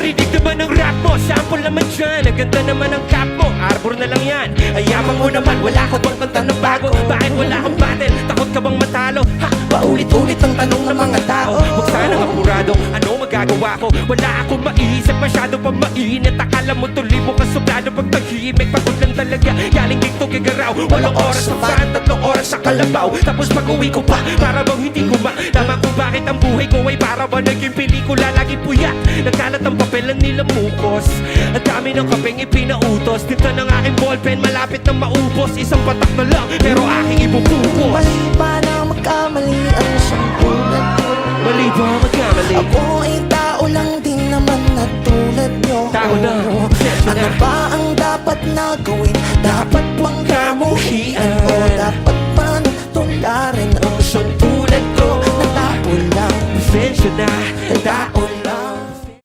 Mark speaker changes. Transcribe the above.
Speaker 1: Marinig naman ang rap mo, sample naman dyan. Ang ganda naman ang cap mo, arbor na lang yan. Ayaman mo naman, wala ka bang kanta na bago? Bakit wala kang battle? Takot ka bang matalo? Ha? Paulit-ulit ang tanong ng mga tao. Huwag sanang apurado, ano magagawa ko? Wala akong maiisip, masyado pa mainit. Akala mo tuloy mo kasuplado pag tahimik. Pagod lang talaga, galing dito kagaraw. 8 oras sa van, 3 oras sa Kalabaw. Tapos pag-uwi ko pa, para bang hindi ko malaman kung bakit ang buhay ko ay para ba naging pelikula. Lagi puyat, nagkalat ang papelan nila mukos. Ang dami ng kapeng ipinautos. Tinta ng aking ballpen, malapit na maubos. Isang patak na lang, pero aking ibubukos.
Speaker 2: Mali ba na magkamali ang isang tulad ko?
Speaker 1: Mali ba magkamali?
Speaker 2: Ako ay tao lang din naman na tulad nyo.
Speaker 1: Tao na,
Speaker 2: ano ba ang dapat na gawin? Dapat bang kamuhian? O dapat ba na tularin ang isang tulad ko? Na tao lang.
Speaker 1: Pasensya na,